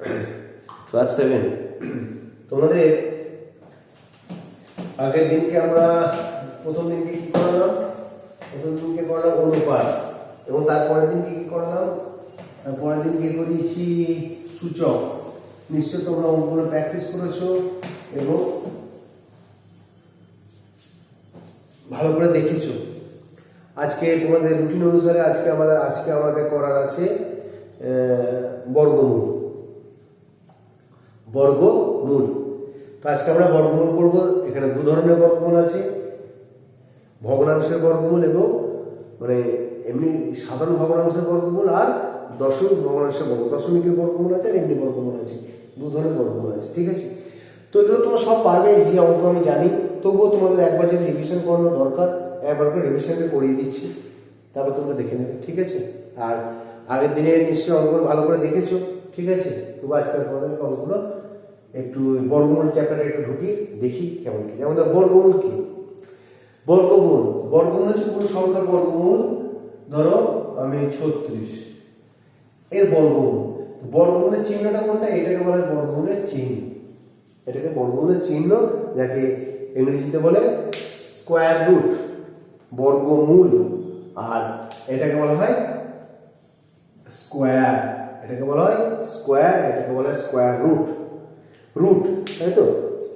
Class 7 তোমাদের আগের দিনকে আমরা প্রথম দিনকে কি করালাম? প্রথম দিনকে করালাম অনুপাত, এবং তারপরের দিনকে কি করালাম? তারপরের দিনকে করিয়েছি সূচক। নিশ্চয় তোমরা অঙ্কগুলো প্র্যাকটিস করেছো এবং ভালো করে দেখেছো। আজকে তোমাদের রুটিন অনুসারে আজকে আমাদের করার আছে বর্গমূল। বর্গমূল তো আজকে আমরা বর্গমূল করব। এখানে দু ধরনের বর্গমূল আছে, ভগ্নাংশের বর্গমূল এবং মানে এমনি সাধারণ ভগ্নাংশের বর্গমূল আর দশমিক ভগ্নাংশের বর্গমূল। দশমিকের বর্গমূল আছে আর এমনি বর্গমূল আছে, দু ধরনের বর্গমূল আছে। ঠিক আছে, তো এগুলো তোমরা সব পারবে, যে অঙ্ক আমি জানি। তবুও তোমাদের একবার যদি রিভিশন করানো দরকার, একবার করে রিভিশনটা করিয়ে দিচ্ছি, তারপর তোমরা দেখে নেবে। ঠিক আছে, আর আগের দিনে নিশ্চয়ই অঙ্কগুলো ভালো করে দেখেছো। ঠিক আছে, তবু আজকে তোমাদের অঙ্কগুলো একটু বর্গমূল চ্যাপ্টারে একটু ঢুকি, দেখি কেমন কি। যেমন বর্গমূল কি? বর্গমূল হচ্ছে কোনো সংখ্যার বর্গমূল। ধরো আমি 36, এর বর্গমূল। বর্গমূলের চিহ্নটা কোনটা? এটাকে বলা হয় বর্গমূলের চিহ্ন। এটাকে বর্গমূলের চিহ্ন, যাকে ইংরেজিতে বলে স্কোয়ার রুট, বর্গমূল। আর এটাকে বলা হয় স্কোয়ার, এটাকে বলা হয় স্কোয়ার, এটাকে বলা হয় স্কোয়ার রুট। রুট, তাই তো?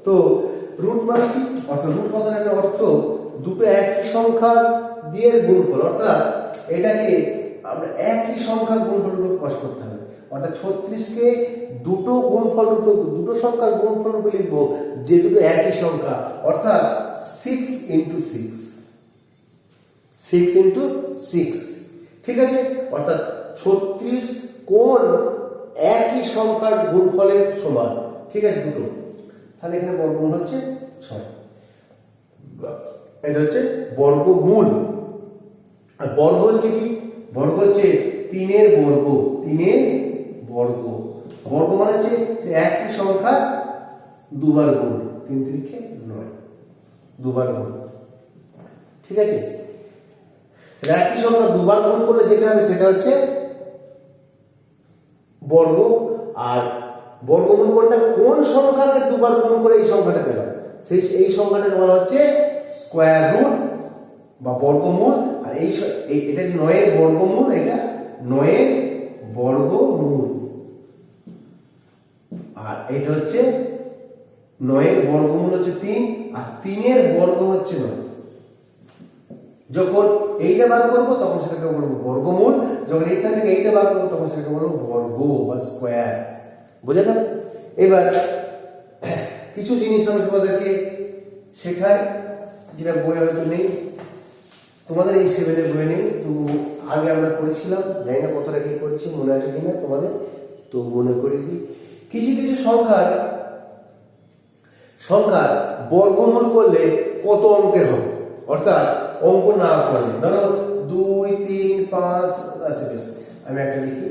তো রুট মানে কি? অর্থাৎ রুট কথার একটা অর্থ দুটো একই সংখ্যা দিয়ে গুণফল, অর্থাৎ এটাকে আমরা একই সংখ্যার গুণফল রূপে প্রকাশ করতে হবে। অর্থাৎ 36কে দুটো গুণফল রূপে, দুটো সংখ্যার গুণফল রূপে লিখবো, যে দুটো একই সংখ্যা। অর্থাৎ 6 × 6, 6 × 6। ঠিক আছে, অর্থাৎ 36 কোন একই সংখ্যার গুণফলের সমান। ঠিক আছে, দুটো। তাহলে এখানে বর্গমূল হচ্ছে 6। এটা হচ্ছে বর্গমূল। আর বর্গ হচ্ছে কি? বর্গ হচ্ছে 3-এর বর্গ। 3-এর বর্গ, বর্গ মানে হচ্ছে একই সংখ্যা দুবার গুণ। 3 × 3 = 9, দুবার গুণ। ঠিক আছে, একই সংখ্যা দুবার গুণ করলে যেটা হবে সেটা হচ্ছে বর্গ। আর বর্গমূল কোনটা? কোন সংখ্যাকে দুবার গুণ করে এই সংখ্যাটা পেলাম, এই সংখ্যাটাকে বলা হচ্ছে স্কোয়ার রুট বা বর্গমূল। আর এটা 9-এর বর্গমূল, এটা 9-এর বর্গমূল। আর এটা হচ্ছে 9-এর বর্গমূল হচ্ছে 3, আর 3-এর বর্গ হচ্ছে 9। যখন এইটা বার করবো তখন সেটাকে বলবো বর্গমূল, যখন এইখান থেকে এইটা বার করবো তখন সেটাকে বলবো বর্গ বা স্কোয়ার। বুঝে গেল? এবার কিছু জিনিস আমি তোমাদেরকে শেখাই, যেটা বই হয়তো নেই তোমাদের, এই 7-এর বই নেই। তো আগে আমরা করেছিলাম, জানি না কতটা কি করেছি, মনে আছে কিনা তোমাদের, তো মনে করে দিই। কিছু কিছু সংখ্যার বর্গমূল করলে কত অঙ্কের হবে, অর্থাৎ অঙ্ক না করলে, ধরো 2, 3, 5, আচ্ছা বেশ আমি একটা লিখি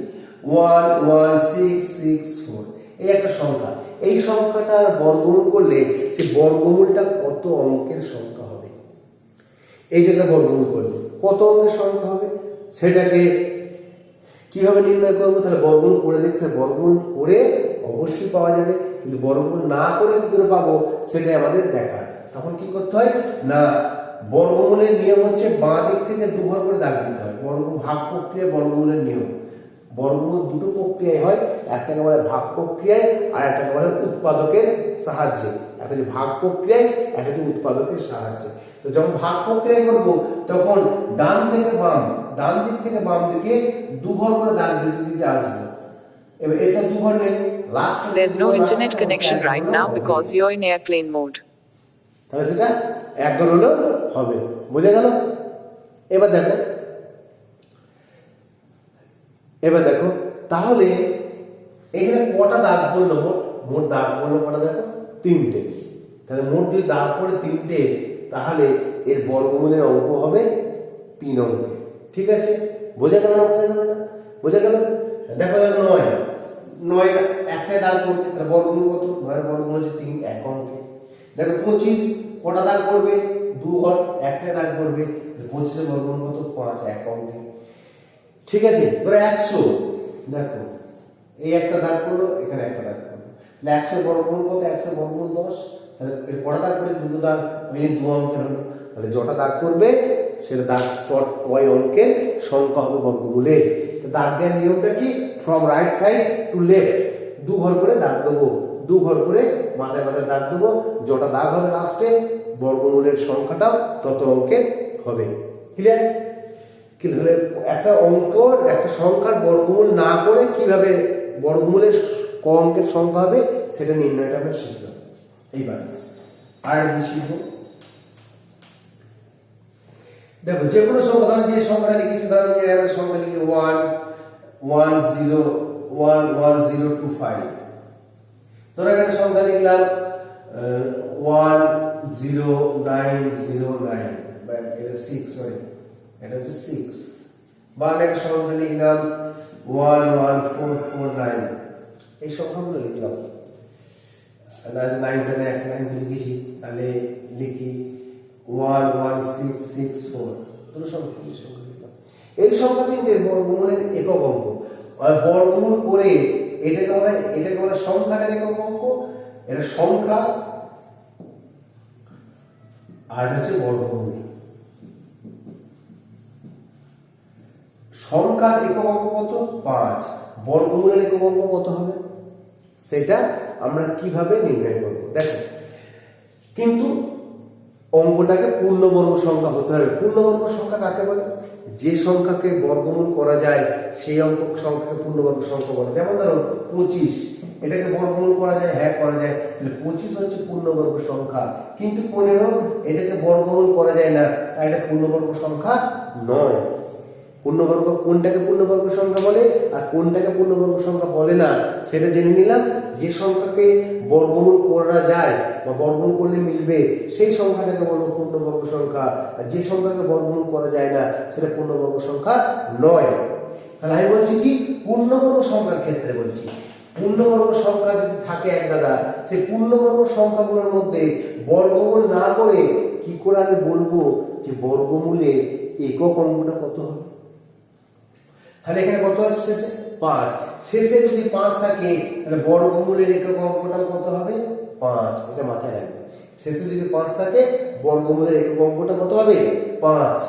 1, 1, 6, 6, 4, এই একটা সংখ্যা। এই সংখ্যাটার বর্গমূল করলে সে বর্গমূলটা কত অঙ্কের সংখ্যা হবে, এইটাকে বর্গমূল করলে কত অঙ্কের সংখ্যা হবে, সেটাকে কিভাবে নির্ণয় করবো? তাহলে বর্গমূল করে দেখতে হবে। বর্গমূল করে অবশ্যই পাওয়া যাবে, কিন্তু বর্গমূল না করে কি করে পাবো সেটাই আমাদের দেখার। তখন কি করতে হয় না, বর্গমূলের নিয়ম হচ্ছে বাঁ দিক থেকে দুঘর করে দাগ দিতে হয়। ভাগ প্রক্রিয়া বর্গমূলের নিয়ম। বর্গমূল দুটো প্রক্রিয়ায় হয়, একটাকে বলে ভাগ প্রক্রিয়ায় আর একটাকে বলে উৎপাদকের সাহায্যে। একটা হচ্ছে ভাগ প্রক্রিয়ায়, একটা হচ্ছে উৎপাদকের সাহায্যে। তো যখন ভাগ প্রক্রিয়া করব তখন ডান দিক থেকে বাম দিকে দুঘর করে দাগ দিতে আসবো। এবার এটা দুঘর নেই, last There's no internet connection right now because you're in airplane mode. তাহলে সেটা এক ঘর হলেও হবে। বুঝে গেল? এবার দেখো তাহলে এখানে কটা দাগ পড়লো? মোট দাগ পড়লো কটা? দেখো 3টে। তাহলে মোট যদি দাগ পড়ে 3টে, তাহলে এর বর্গমূলের অঙ্ক হবে 3 অঙ্ক। ঠিক আছে, বোঝা গেল না? বোঝা গেল? দেখো 9 একটাই দাগ পড়বে, তাহলে বর্গমূল কত? 9-এর বর্গমূল হচ্ছে 3, 1 অঙ্কে। দেখো 25 কটা দাগ পড়বে? 2 ঘর, একটাই দাগ পড়বে, 25-এর বর্গমূল কত? 5, 1 অঙ্কে। ঠিক আছে, ধরো 100, দেখো এই একটা দাগ করলো, এখানে একটা দাগ করলো, তাহলে 100 বর্গমূল কত? 100 বর্গমূল 10। তাহলে এর কটা দাগ করে? দুটো দাগ, ওই 2 অঙ্কের হলো। তাহলে যটা দাগ করবে সেটা দাগ ওই অঙ্কের সংখ্যা হবে বর্গমূলের। তো দাগ দেওয়ার নিয়মটা কি? From right side to left, 2 ঘর করে দাগ দেবো, 2 ঘর করে মাথায় মাথায় দাগ দেবো। যটা দাগ হবে লাস্টে বর্গমূলের সংখ্যাটাও তত অঙ্কের হবে। ক্লিয়ার? তাহলে একটা অঙ্কর একটা সংখ্যার বর্গমূল না করে কিভাবে বর্গমূলের ক অঙ্কের সংখ্যা হবে সেটা নির্ণয়টা আমরা শিখলাম। এইবার আর শিখবো, দেখো যে কোনো সংখ্যা, ধরো যে সংখ্যাটা লিখেছি, ধরো যে আমরা সংখ্যা লিখি 11025, ধরো একটা সংখ্যা লিখলাম 10909, বা এটা 6, সরি এটা হচ্ছে 6, বা আমি একটা সংখ্যা লিখলাম 11449, এই সংখ্যাগুলো লিখলাম। 9টা না 1 লাইন লিখেছি, তাহলে লিখি 11664, দুটো সংখ্যা লিখলাম। এই সংখ্যা তিনটের বর্গমূলের একক অঙ্ক, আর বর্গমূল করে এটাকে বলে সংখ্যাটার একক অঙ্ক, এটা সংখ্যা, আর হচ্ছে বর্গমূল। সংখ্যার একক অঙ্ক কত? 5। বর্গমূলের একক অঙ্ক কত হবে সেটা আমরা কিভাবে নির্ণয় করব? দেখো, কিন্তু অঙ্কটাকে পূর্ণবর্গ সংখ্যা হতে হবে। পূর্ণবর্গ সংখ্যা কাকে বলে? যে সংখ্যাকে বর্গমূল করা যায় সেই অঙ্ক সংখ্যাকে পূর্ণবর্গ সংখ্যা বলে। যেমন ধরো 25, এটাকে বর্গমূল করা যায়, হ্যাঁ করা যায়, তাহলে 25 হচ্ছে পূর্ণবর্গ সংখ্যা। কিন্তু 15 এটাকে বর্গমূল করা যায় না, তাই এটা পূর্ণবর্গ সংখ্যা নয়। পূর্ণবর্গ কোনটাকে পূর্ণবর্গ সংখ্যা বলে আর কোনটাকে পূর্ণবর্গ সংখ্যা বলে না সেটা জেনে নিলাম। যে সংখ্যাকে বর্গমূল করা যায় বা বর্গমূল করলে মিলবে সেই সংখ্যাটাকে বলবো পূর্ণবর্গ সংখ্যা, আর যে সংখ্যাকে বর্গমূল করা যায় না সেটা পূর্ণবর্গ সংখ্যা নয়। তাহলে আমি বলছি কি, পূর্ণবর্গ সংখ্যার ক্ষেত্রে বলছি, পূর্ণবর্গ সংখ্যা যদি থাকে এক দাদা, সেই পূর্ণবর্গ সংখ্যাগুলোর মধ্যে বর্গমূল না করে কি করে আমি বলবো যে বর্গমূলে একক অঙ্কটা কত হবে? তাহলে এখানে কত আছে শেষে? 5। শেষে যদি 5 থাকে তাহলে বর্গমূলের একক অঙ্কটাও কত হবে? 5। এটা মাথায় রাখবে, শেষে যদি 5 থাকে বর্গমূলের একক অঙ্কটা কত হবে? 5।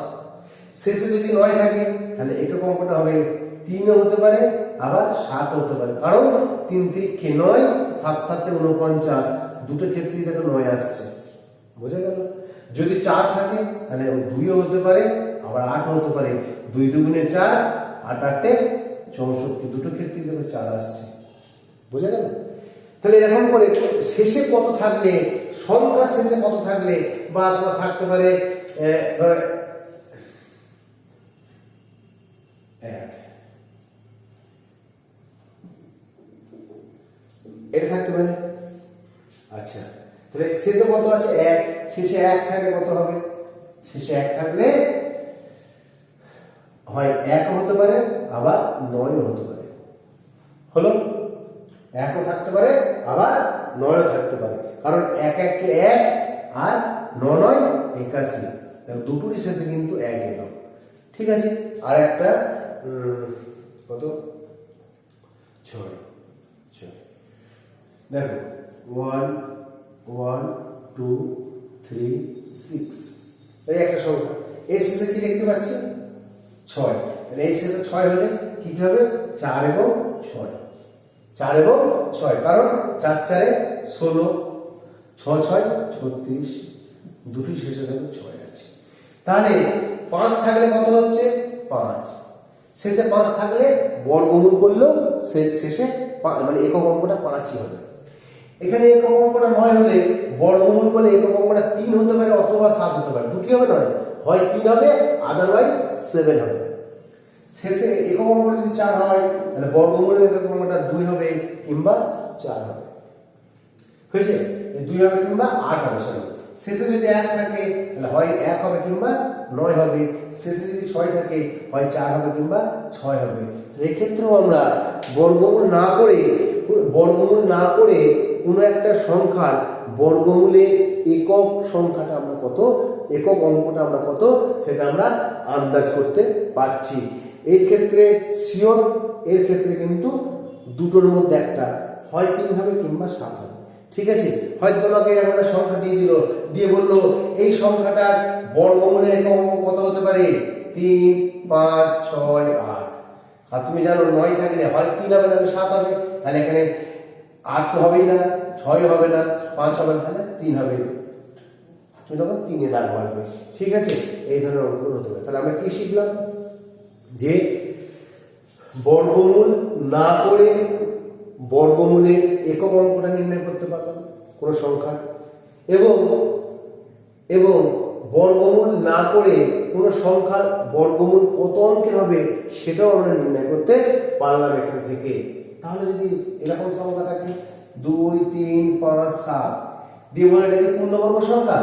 শেষে যদি 9 থাকে তাহলে একক অঙ্কটা হবে 3ও হতে পারে, আবার 7 হতে পারে, কারণ 3 3 9, 7 7 49, দুটো ক্ষেত্রেই দেখো 9 আসছে। বোঝা গেল? যদি 4 থাকে তাহলে 2ও হতে পারে, আবার 8ও হতে পারে। 2 2 4, 8 8 64, দুটো ক্ষেত্রেই দেখো 4 আসছে। বোঝা গেল? তাহলে এরকম করে শেষে কত থাকলে, সংখ্যার শেষে কত থাকলে, বা তোমার থাকতে পারে ধরো 1, এটা থাকতে পারে। আচ্ছা, তাহলে শেষে কত আছে? 1। শেষে 1 থাকলে কত হবে? শেষে 1 থাকলে হয় 1ও হতে পারে, আবার 9ও হতে পারে। হলো? 1ও থাকতে পারে, আবার 9ও থাকতে পারে, কারণ 1 1 কে 1 আর 9 9 81, দুটোরই শেষে কিন্তু 1 এলো। ঠিক আছে? আর একটা কত? 6। দেখো 1 1 2 3 6, এই একটা সংখ্যা, এর শেষে কি দেখতে পাচ্ছি? 6। তাহলে এই শেষে 6 হলে কি হবে? 4 এবং 6, 4 এবং 6, কারণ 4 4 16, 6 6 36, দুটি শেষে দেখো 6 আছে। তাহলে 5 থাকলে কত হচ্ছে? 5। শেষে 5 থাকলে বর্গমূল করলেও শেষে মানে একক অঙ্কটা 5ই হবে। এখানে একক অঙ্কটা 9 হলে বর্গমূল করলে একক অঙ্কটা 3 হতে পারে অথবা 7 হতে পারে, দুটি হবে নয়, হয় 3 হবে, আদারওয়াইজ 7 হবে। শেষে একক অঙ্কটা যদি 4 হয় তাহলে বর্গমূলের একক অঙ্কটা 2 হবে কিংবা 4 হবে। হয়েছে? 2 হবে কিংবা 8 হবে। সরি, শেষে যদি 1 থাকে তাহলে হয় 1 হবে কিংবা 9 হবে। শেষে যদি 6 থাকে হয় 4 হবে কিংবা 6 হবে। এই ক্ষেত্রেও আমরা বর্গমূল না করে কোনো একটা সংখ্যার বর্গমূলের একক সংখ্যাটা আমরা কত, একক অঙ্কটা আমরা কত, সেটা আমরা আন্দাজ করতে পারছি। এর ক্ষেত্রে শিওর, এর ক্ষেত্রে কিন্তু দুটোর মধ্যে একটা, হয় 3 হবে কিংবা 7 হবে। ঠিক আছে, হয়তো তোমাকে এরকম একটা সংখ্যা দিয়ে দিল, দিয়ে বললো এই সংখ্যাটার বর্গমূলের একক অঙ্ক কত হতে পারে, 3, 5, 6, 8। আর তুমি জানো 9 থাকলে হয় 3 হবে না 7 হবে, তাহলে এখানে 8 তো হবেই না, 6 হবে না, 5 হবে না, তাহলে 3 হবে। তুমি তখন 3 এ দাগ মারবে। ঠিক আছে, এই ধরনের অঙ্কগুলো হতে পারে। তাহলে আমরা কি শিখলাম, যে বর্গমূল না করে বর্গমূলের একক অঙ্কটা নির্ণয় করতে পারলাম কোনো সংখ্যা, এবং এবং বর্গমূল না করে কোনো সংখ্যার বর্গমূল কত অঙ্কের হবে সেটাও আমরা নির্ণয় করতে পারলাম এখান থেকে। তাহলে যদি এরকম সংখ্যা থাকে 2, 3, 5, 7 দিয়ে বলে এটাকে পূর্ণবর্গ সংখ্যা,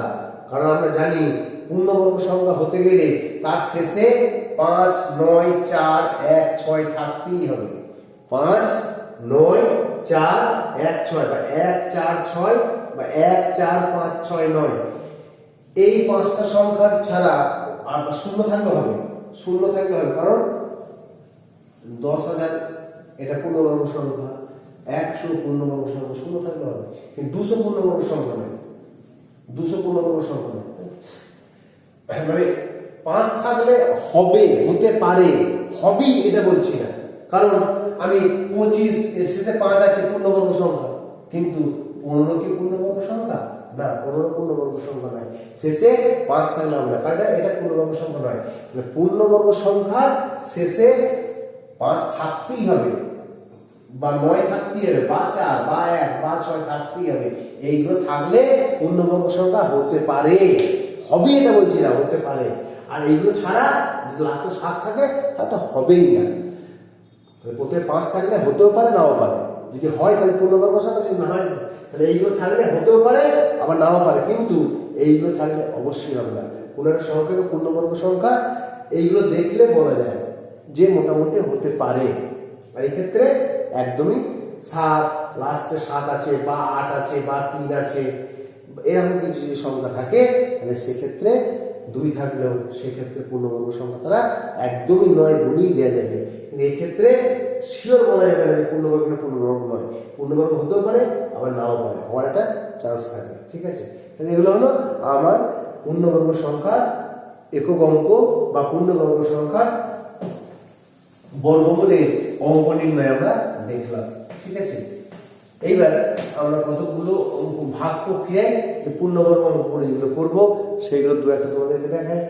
কারণ আমরা জানি পূর্ণবর্গ সংখ্যা হতে গেলে তার শেষে 5, 9, 4, 1, 6 থাকতেই হবে। 5, 9, 4, 1, 6 বা 1, 4, 6 বা 1, 4, 5, 6, 9, এই 5টা সংখ্যা ছাড়া আর শূন্য থাকলে হবে, শূন্য থাকলে হবে, কারণ 10,000 এটা পূর্ণবর্গ সংখ্যা, 100 পূর্ণবর্গ সংখ্যা, শূন্য থাকলে হবে। কিন্তু 200 পূর্ণবর্গ সংখ্যা নয়, 200 পূর্ণবর্গ সংখ্যা নয়, মানে 5 থাকলে হবে, হতে পারে, হবেই এটা বলছি না, কারণ আমি 25 এর শেষে 5 আছে পূর্ণবর্গ সংখ্যা, কিন্তু 15 কি পূর্ণবর্গ সংখ্যা না, 15 পূর্ণবর্গ সংখ্যা নয়, শেষে 5 থাকলে হবে না, কারণ এটা পূর্ণবর্গ সংখ্যা নয়। পূর্ণবর্গ সংখ্যার শেষে 5 থাকতেই হবে, বা 9 থাকতেই হবে, বা 4 বা 1 বা 6 থাকতেই হবে। এইগুলো থাকলে পূর্ণবর্গ সংখ্যা হতে পারে, হবে এটা বলছি না, হতে পারে। আর এইগুলো ছাড়া যদি লাস্টে 7 থাকে তাহলে তো হবেই না। প্রথমে 5 থাকলে হতেও পারে নাও পারে, যদি হয় তাহলে পূর্ণবর্গ সংখ্যা, যদি না হয় তাহলে এইগুলো থাকলে হতেও পারে আবার নাও পারে, কিন্তু এইগুলো থাকলে অবশ্যই হবে না। কোনো একটা সংখ্যাকে পূর্ণবর্গ সংখ্যা এইগুলো দেখলে বলা যায় যে মোটামুটি হতে পারে। আর এই ক্ষেত্রে একদমই 7, লাস্টে 7 আছে বা 8 আছে বা 3 আছে, এরকম কিছু যদি সংখ্যা থাকে তাহলে সেক্ষেত্রে 2 থাকলেও সেক্ষেত্রে পূর্ণবর্গ সংখ্যা তারা একদমই নয় বলেই দেওয়া যাবে। কিন্তু এক্ষেত্রে শিওর বলা যাবে না পূর্ণবর্গ না পূর্ণবর্গ নয়, পূর্ণবর্গ হতেও পারে আবার নাও পারে, হওয়ার একটা চান্স থাকে। ঠিক আছে, তাহলে এগুলো হলো আমার পূর্ণবর্গ সংখ্যার একক অঙ্ক বা পূর্ণবর্গ সংখ্যার বর্গমূলের অঙ্ক নির্ণয় আমরা দেখলাম। ঠিক আছে, এইবার আমরা কতগুলো ভাগ প্রক্রিয়ায় পূর্ণবর্গ অঙ্ক করে যেগুলো করবো সেগুলো দু একটা তোমাদেরকে দেখাই।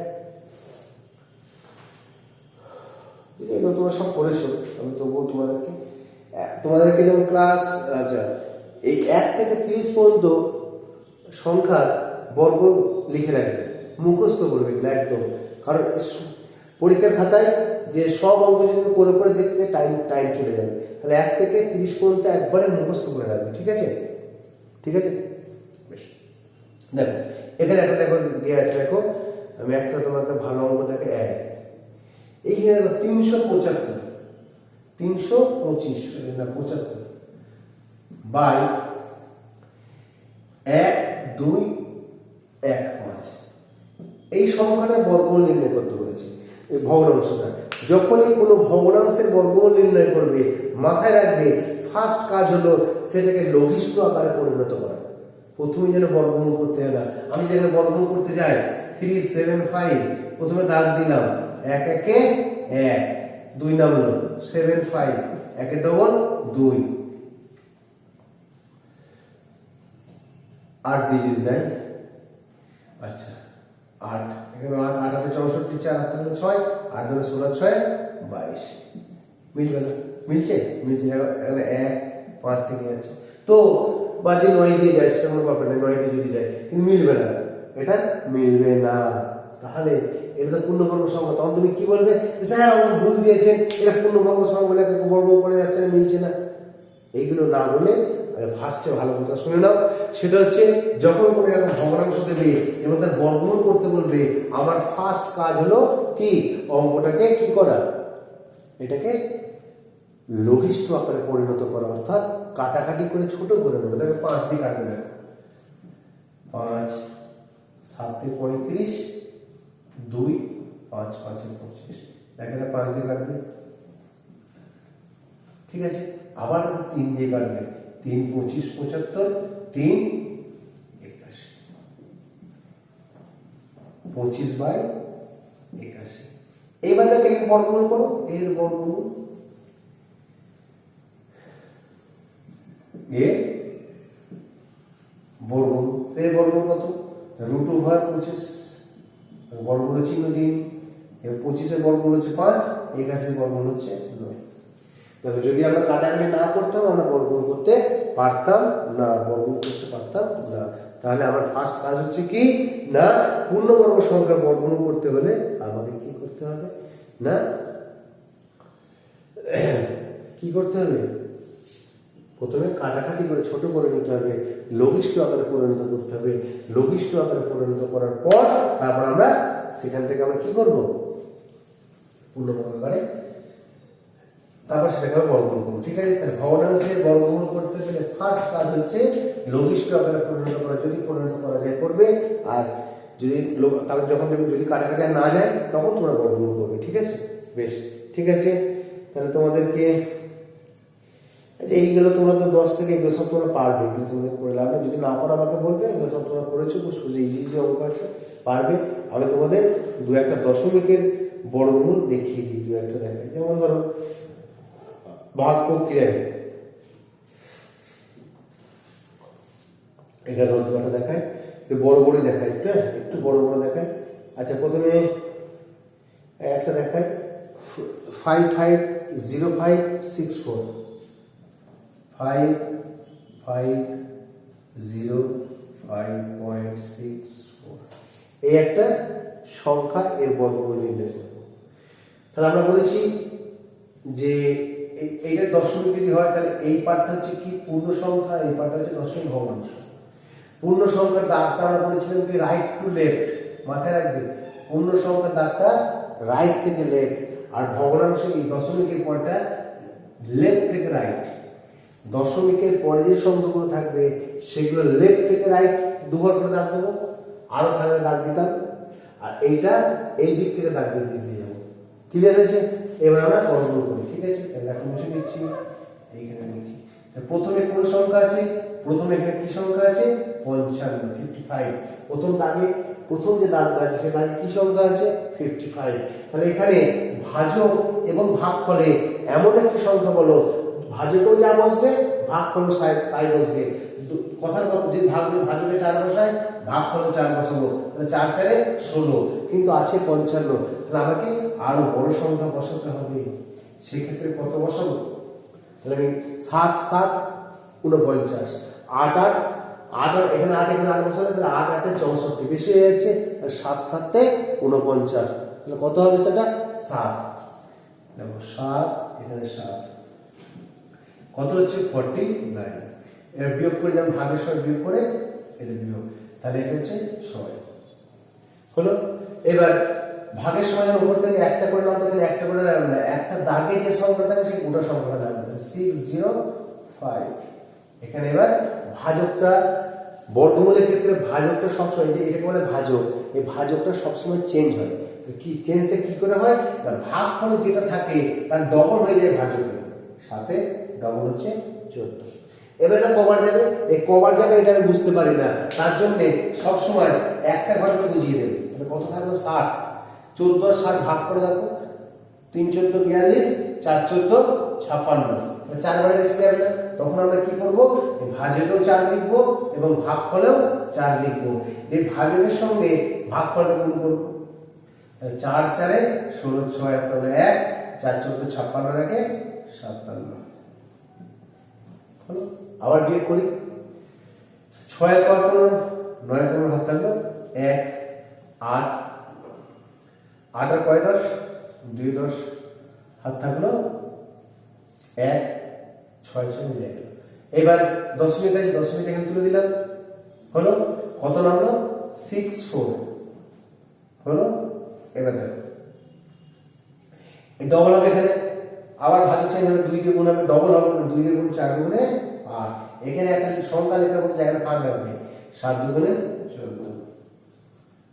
এগুলো তোমরা সব করেছো, আমি তবুও তোমাদেরকে যেমন ক্লাস, আচ্ছা এই 1 থেকে 30 পর্যন্ত সংখ্যার বর্গ লিখে রাখবে, মুখস্থ করবে একদম, কারণ পরীক্ষার খাতায় যে সব অঙ্ক যদি করে করে দেখতে টাইম চলে যাবে, তাহলে 1 থেকে 30 পর্যন্ত একবারে মুখস্থ করে রাখবে। ঠিক আছে, ঠিক আছে, বেশ। দেখো এখানে একটা দেখো দেওয়া আছে, দেখো আমি একটা তোমাকে ভালো অঙ্ক দেখে এইখানে দেখো 325 বাই 1, 2, 1, 5 এই সংখ্যাটার বর্গমূল নির্ণয় করতে বলেছি। এই ভগ্নাংশটা যখনই কোনো ভগ্নাংশের বর্গমূল নির্ণয় করবে মাথায় রাখবে ফার্স্ট কাজ হলো সেটাকে লঘিষ্ঠ আকারে পরিণত করা। প্রথমে যেন বর্গমূল করতে হয় না, আমি যেখানে বর্গমূল করতে যাই 375 প্রথমে দাগ দিলাম 1 একে 1, 2 নামলো 75, 1 ডবল 2, 8 দিয়ে যদি যাই, আচ্ছা 8 এখানে 8 8 64 4 8 তাহলে 6, 8 2 16 6 22 মিলবে না, মিলছে এখানে 1 5 থেকে যাচ্ছে তো, বা যে 9 দিয়ে যায় সেটা কোনো ব্যাপার না, 9 দিয়ে যদি যায় কিন্তু মিলবে না, এটা মিলবে না। তাহলে এটা তো পূর্ণবর্গ সংখ্যা, তখন তুমি কি বলবে, স্যার আপনি ভুল দিয়েছেন, এটা পূর্ণবর্গ সংখ্যা না বর্গ করে যাচ্ছে না, মিলছে না। এইগুলো না বলে ফার্স্টে ভালো কথা শুনে নাও, সেটা হচ্ছে যখন কোনো এরকম ভগ্নাংশ দেবে এবং তার বর্গমূল করতে বলবে, আমার ফার্স্ট কাজ হলো কি অঙ্কটাকে কি করা, এটাকে লঘিষ্ঠ আকারে পরিণত করা, অর্থাৎ কাটাকাটি করে ছোট করে নেবে। দেখো 5 দিয়ে কাটবে, দেখো 5 7 35, 2 5 5 25, দেখো 5 দিয়ে কাটবে ঠিক আছে, আবার দেখো 3 দিয়ে কাটবে, 3 25 75, 3 81, 25/81। এবার দেখো এর বর্গমূল করো, এর বর্গমূল, এর বর্গমূল, এর বর্গমূল কত? √25, বর্গমূল চিহ্ন দিন। এর 25 এর বর্গমূল হচ্ছে 5, 81 এর বর্গমূল হচ্ছে 9। দেখো যদি আমরা কাটাকাটি না করতাম আমরা বর্গমূল করতে পারতাম না, বর্গমূল করতে পারতাম না। তাহলে আমার ফার্স্ট কাজ হচ্ছে কি না, পূর্ণবর্গ সংখ্যার বর্গমূল করতে হলে আমাদের কি করতে হবে না, কি করতে হবে, প্রথমে কাটাকাটি করে ছোট করে নিতে হবে, লঘিষ্ঠ আকারে পরিণত করতে হবে। লঘিষ্ঠ আকারে পরিণত করার পর তারপর আমরা সেখান থেকে আমরা কি করব, পূর্ণবর্গ আকারে তারপর সেটাকে আমরা বর্গমূল করবো। ঠিক আছে, তাহলে ভগ্নাংশের বর্গমূল করতে গেলে ফার্স্ট কাজ হচ্ছে লঘিষ্ঠ আকারে পরিণত করা, যদি পরিণত করা যায় করবে, আর যদি তাহলে যখন যদি কাটাকাটি না যায় তখন তোমরা বর্গমূল করবে। ঠিক আছে, বেশ, ঠিক আছে। তাহলে তোমাদেরকে এইগুলো তোমরা তো 10 থেকে এগুলো সব তোমরা পারবে, এগুলো তোমাদের করে লাগবে, যদি না পারো আমাকে বলবে, এগুলো সব তোমরা করেছো, খুব সোজা ইজি ইজি অঙ্ক আছে, পারবে। আমি তোমাদের দু একটা দশমিকের বর্গমূল দেখিয়ে দিই, দু একটা দেখাই। যেমন ধরো ভাগ প্রক্রিয়ায় এখানে একটা দেখায়, একটু বড় বড় দেখায়, একটু বড় বড় দেখায়। আচ্ছা, প্রথমে একটা দেখায় 550564, 5505.64, এই একটা সংখ্যা, এর বর্গমূল নির্ণয় করব। তাহলে আমরা বলেছি যে এইটা দশমিক যদি হয় তাহলে এই পার্টটা হচ্ছে কি পূর্ণ সংখ্যা, এই পার্টটা হচ্ছে দশমিক ভগ্নাংশ। পূর্ণ সংখ্যার দাগটা আমরা বলেছিলাম কি রাইট টু লেফট, মাথায় রাখবে, পূর্ণ সংখ্যার দাগটা রাইট থেকে লেফট, আর ভগ্নাংশ এই দশমিকের পরটা লেফট থেকে রাইট। দশমিকের পরে যে সংখ্যাগুলো থাকবে সেগুলো লেফট থেকে রাইট দুবার করে দাগ দেবো, আরো থাকলে দাগ দিতাম, আর এইটা এই দিক থেকে দাগ দিয়ে যাবো। ক্লিয়ার আছে? এবার আমরা বর্গমূল করি। ঠিক আছে, তাহলে এখন বসে দিচ্ছি, এইখানে লিখছি। প্রথমে কোন সংখ্যা আছে, প্রথমে এখানে কি সংখ্যা আছে, 55, প্রথম দাগে, প্রথম যে দাগটা আছে সে দাগে কি সংখ্যা আছে, 55। তাহলে এখানে ভাজক এবং ভাগফলে এমন একটি সংখ্যা বলো, ভাজকেও যা বসবে ভাগফলও তাই বসবে। কথার কথা, যদি ভাজকে 4 বসায় ভাগফলও 4 বসাবো, তাহলে 4 4 16, কিন্তু আছে 55। তাহলে আমাকে আরো বড় সংখ্যা বসাতে হবে, সেক্ষেত্রে কত বসাবো, তাহলে আমি 7 7 49, 8 8 8 এখানে 8 এখানে 8 বসালে তাহলে 8 8 64, বেশি হয়ে যাচ্ছে, 7 7 49, তাহলে কত হবে সেটা 7। দেখো 7 এখানে 7 কত হচ্ছে 49। এর বিয়োগ করে যেমন ভাগের সময় বিয়োগ করে এটা বিয়োগ, তাহলে এটা হচ্ছে 6 হলো। এবার ভাগের সময় যখন উপর থেকে একটা করে নামতে গেলে একটা করে নামবে না, একটা দাগে যে সংখ্যা থাকে সেই গোটা সংখ্যাটা নামবে, 605। এখানে এবার ভাজকটা, বর্গমূলের ক্ষেত্রে ভাজকটা সবসময়, যে এটাকে বলে ভাজক, এই ভাজকটা সবসময় চেঞ্জ হয়। কি চেঞ্জটা কি করে হয় না, ভাগফলে যেটা থাকে তার ডবল হয়ে যায় ভাজকের সাথে, ডবল হচ্ছে 14। এবার এটা কবার যাবে, এই কবার যাবে এটা আমি বুঝতে পারি না, তার জন্য সবসময় একটা ঘরকে বুঝিয়ে দেবে। তাহলে কত থাকবে 60, 14 আর 60 ভাগ করে দেখো, 3 14 42, 4 14 56, 4 বারে বেশি যাবে না। তখন আমরা কি করবো, ভাজকেও 4 লিখবো এবং ভাগফলেও 4 লিখবো। এই ভাজকের সঙ্গে ভাগফলটা গুণ করবো, 4 4 16 6 1, 4 14 56 রাখে 57 হলো। আবার বিয়োগ করি, 6 1 15, 9 15 হাত থাকলো 1 8 8 আর কয় 10, 2 10 হাত থাকলো 1 6 6 মিলে গেল। এবার দশমিক আছে, দশমিক এখানে তুলে দিলাম, হলো কত নামলো 64 হলো। এবার দেখো ডবল হবে এখানে, আবার ভাজক চাই হবে 2 দিয়ে গুণ হবে, ডবল হবে 2 দিয়ে গুণ 4 গুণে 8। এখানে একটা সংখ্যা লেখার মতো জায়গাটা ফাঁক রাখবে, 7 2 গুণে 14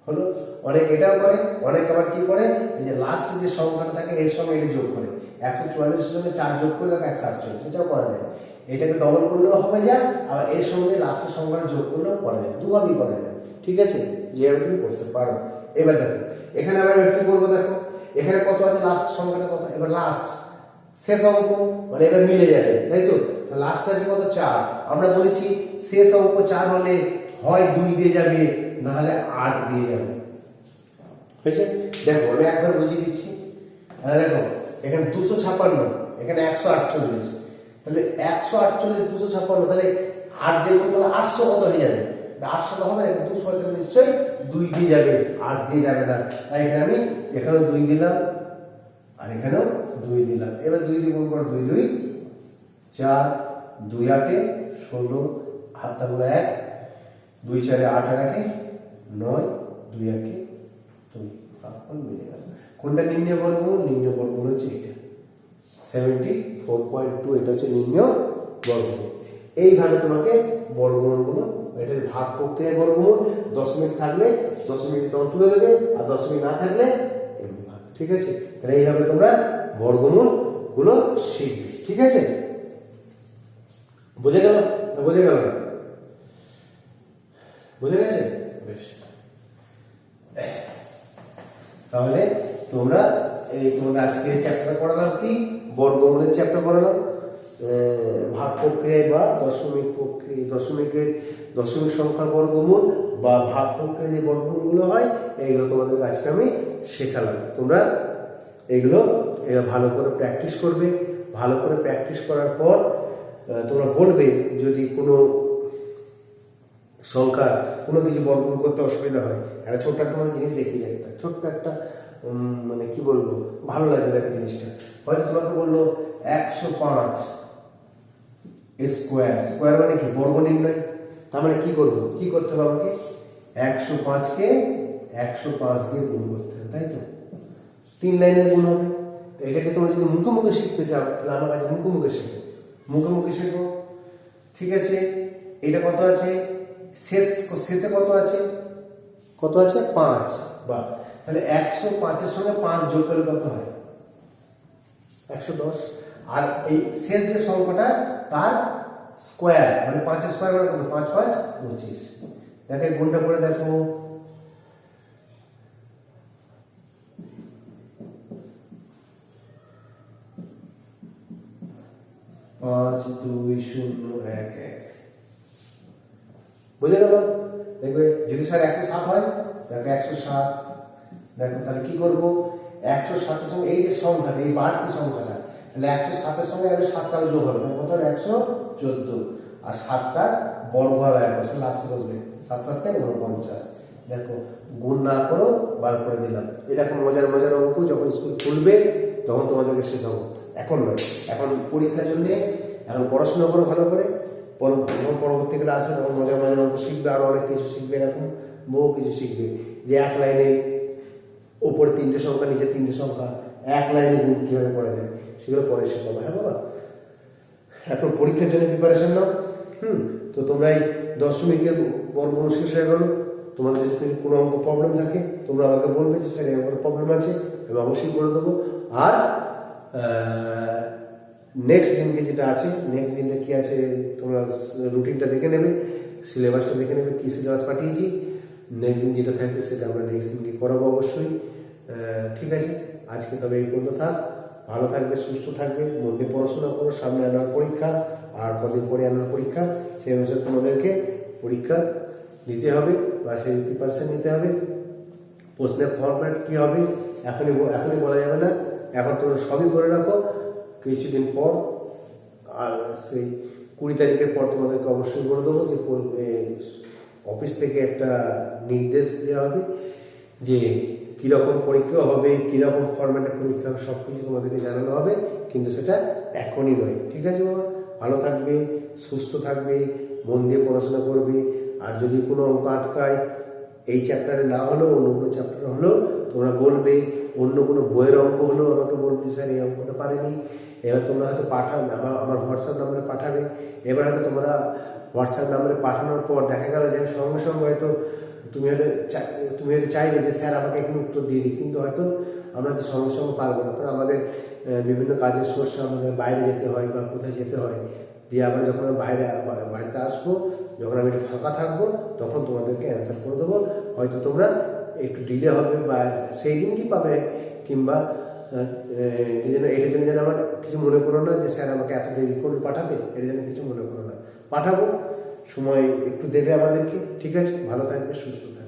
হলো। অনেক এটাও করে, অনেক আবার কি করে, এই যে লাস্ট যে সংখ্যাটা থাকে এর সঙ্গে এটা যোগ করে, 144 সঙ্গে 4 যোগ করে দেখো 148, এটাও করা যায়। এটাকে ডবল করলেও হবে যা, আবার এর সঙ্গে লাস্টের সংখ্যাটা যোগ করলেও করা যায়, দুভাবেই করা যায়, ঠিক আছে, যেভাবে তুমি করতে পারো। এবার দেখো এখানে আবার কি করবো, দেখো এখানে কত আছে, লাস্ট সংখ্যাটা কত, এবার লাস্ট শেষ অঙ্ক মানে এবার মিলে যাবে, তাই তো। লাস্ট আছে কত, 4। আমরা বলেছি শেষ অঙ্ক 4 হলে হয় 2 দিয়ে যাবে, না হলে 8 দিয়ে যাবে, হয়েছে। দেখো আমি একবার বুঝিয়ে দিচ্ছি। তাহলে দেখো এখানে 256, এখানে 148, তাহলে 148 256, তাহলে 8 দিয়ে গুণ করলে 800 কত হয়ে যাবে, 800 তো হবে না, 200 নিশ্চয়ই 2 দিয়ে যাবে, 8 দিয়ে যাবে না। তাই এখানে আমি এখানেও 2 দিলাম আর এখানেও 2 দিলাম। এবার 2 দিয়ে গুণ করো, 2 2 4, 2 8 16, হাতটা গুলো 1, 2 4 8 আর 1 9, 2 1 2, এখন মিলে গেল। কোনটা নির্ণয় বর্গমূল? নির্ণয় বর্গমূল হচ্ছে এটা 74.2, এটা হচ্ছে নির্ণয় বর্গমূল। এইভাবে তোমাকে বর্গমূলগুলো, এটা ভাগ প্রক্রিয়ায় বর্গমূল, দশমিক থাকলে দশমিক তখন তুলে দেবে, আর দশমিক না থাকলে এমনি ভাগ, ঠিক আছে। তাহলে এইভাবে তোমরা বর্গমূল গুলো শিখবে, ঠিক আছে। বুঝে গেল না? বুঝে গেল না? বুঝে গেছে? বেশ, তাহলে তোমরা এই তোমাদের আজকে চ্যাপ্টার পড়ালাম কি, বর্গমূলের চ্যাপ্টার পড়ালাম, ভাগ প্রক্রিয়ায় বা দশমিক প্রক্রিয়া, দশমিক সংখ্যার বর্গমূল বা ভাগ প্রক্রিয়ায় যে বর্গমূলগুলো হয়, এইগুলো তোমাদের আজকে আমি শেখালাম। তোমরা এগুলো ভালো করে প্র্যাকটিস করবে। ভালো করে প্র্যাকটিস করার পর তোমরা বলবে যদি কোনো সংখ্যা কোনো কিছু বর্গমূল করতে অসুবিধা হয়। একটা ছোট্ট একটা জিনিস দেখিয়ে যায়, একটা ছোট্ট একটা মানে কি বলবো, ভালো লাগবে একটা জিনিসটা। হয়তো তোমাকে বললো 105 স্কোয়ার, স্কোয়ার মানে কি, বর্গ নির্ণয়। তার মানে কি করবো, কি করতে হবে আমাকে, 105কে 105 দিয়ে গুণ করতে হবে, তাই তো, 3 লাইনের গুণ হবে। তো এটাকে তোমরা যদি মুখে মুখে শিখতে চাও, তাহলে আমার কাছে মুখে মুখে শেখো, মুখে মুখে শেখো, ঠিক আছে। এটা কত আছে, শেষে কত আছে, কত আছে 5, বা তাহলে 105-এর সঙ্গে 5 যোগ করলে কত হয়, 110। আর এই শেষ যে সংখ্যাটা তার স্কোয়ার মানে 5-এর স্কোয়ার মানে কত, 5 5 25। দেখো গুণটা করে দেখো, 5 2 0 1 1, বুঝে গেল? দেখবে যদি স্যার 107 হয়, দেখো 107, দেখো তাহলে কি করবো, 107-এর সঙ্গে এই যে সংখ্যাটা, এই বাড়তি সংখ্যাটা, তাহলে 107-এর সঙ্গে আমি 7টা যোগ হবে, তাহলে কত হবে 114, আর 7টা বর্গ হবে একবার, লাস্টে বসবে 7 7 49। দেখো গুণ না করো, বার করে দিলাম। এরকম মজার মজার অঙ্ক যখন স্কুল খুলবে তখন তোমাদেরকে শেখাবো, এখন নয়। এখন পরীক্ষার জন্য এখন পড়াশোনা করো ভালো করে, পরবর্তীকালে আসবে তখন মজার মজার অঙ্ক শিখবে, আরো অনেক কিছু শিখবে, এরকম বহু কিছু শিখবে। যে এক লাইনে ওপরে 3টে সংখ্যা, নিচে 3টে সংখ্যা, এক লাইনে গুণ কিভাবে করা যায়, সেগুলো পরে শেখাবো। হ্যাঁ বাবা, এখন পরীক্ষার জন্য প্রিপারেশন নাও। তো তোমরা এই দশমিকের বর্গমূল শেষ হয়ে গেল। তোমাদের যদি কোনো অঙ্ক প্রবলেম থাকে তোমরা আমাকে বলবে যে স্যার এরকম প্রবলেম আছে, আমি অবশ্যই করে দেবো। আর নেক্সট দিনকে যেটা আছে, নেক্সট দিনটা কি আছে তোমরা রুটিনটা দেখে নেবে, সিলেবাসটা দেখে নেবে, কি সিলেবাস পাঠিয়েছি। নেক্সট দিন যেটা থাকবে সেটা আমরা নেক্সট দিনকে করাবো অবশ্যই। ঠিক আছে, আজকে তবে এই পর্যন্ত থাক। ভালো থাকবে, সুস্থ থাকবে, মন দিয়ে পড়াশোনা করো। সামনে অ্যানুয়াল পরীক্ষা, আর কদিন পরে অ্যানুয়াল পরীক্ষা, সেই অনুসারে তোমাদেরকে পরীক্ষা দিতে হবে বা সেই প্রিপারেশন নিতে হবে। প্রশ্নের ফরম্যাট কী হবে এখনই বলা যাবে না, এখন তোমরা সবই করে রাখো। কিছুদিন পর, আর সেই 20 তারিখের পর তোমাদেরকে অবশ্যই বলে দেবো যে অফিস থেকে একটা নির্দেশ দেওয়া হবে যে কীরকম পরীক্ষা হবে, কীরকম ফরম্যাটে পরীক্ষা হবে, সব কিছু তোমাদেরকে জানানো হবে, কিন্তু সেটা এখনই নয়। ঠিক আছে বাবা, ভালো থাকবে, সুস্থ থাকবে, মন দিয়ে পড়াশোনা করবে। আর যদি কোনো অঙ্ক আটকায়, এই চ্যাপ্টারে না হলেও অন্য কোনো চ্যাপ্টারে হলেও তোমরা বলবে, অন্য কোনো বইয়ের অঙ্ক হলেও আমাকে বলবে স্যার এই অঙ্কটা পারেনি। এবার তোমরা হয়তো পাঠাবে, আমার হোয়াটসঅ্যাপ নাম্বারে পাঠাবে। এবার হয়তো তোমরা হোয়াটসঅ্যাপ নাম্বারে পাঠানোর পর দেখা গেল যে সঙ্গে সঙ্গে হয়তো তুমি হয়তো চাইবে যে স্যার আমাকে এখানে উত্তর দিয়ে দিই, কিন্তু হয়তো আমরা তো সঙ্গে সঙ্গে পারবো না, কারণ আমাদের বিভিন্ন কাজের সোর্সে আমাদের বাইরে যেতে হয় বা কোথায় যেতে হয়, দিয়ে আবার যখন আমি বাড়িতে আসবো, যখন আমি একটু ফাঁকা থাকবো, তখন তোমাদেরকে অ্যান্সার করে দেবো। হয়তো তোমরা একটু ডিলে হবে বা সেই দিন কি পাবে, কিংবা এটার জন্য যেন আমার কিছু মনে করো না যে স্যার আমাকে এত দেরি করলো পাঠাতে, এটা যেন কিছু মনে করো না, পাঠাবো, সময় একটু দেবে আমাদেরকে। ঠিক আছে, ভালো থাকবে, সুস্থ থাকবে।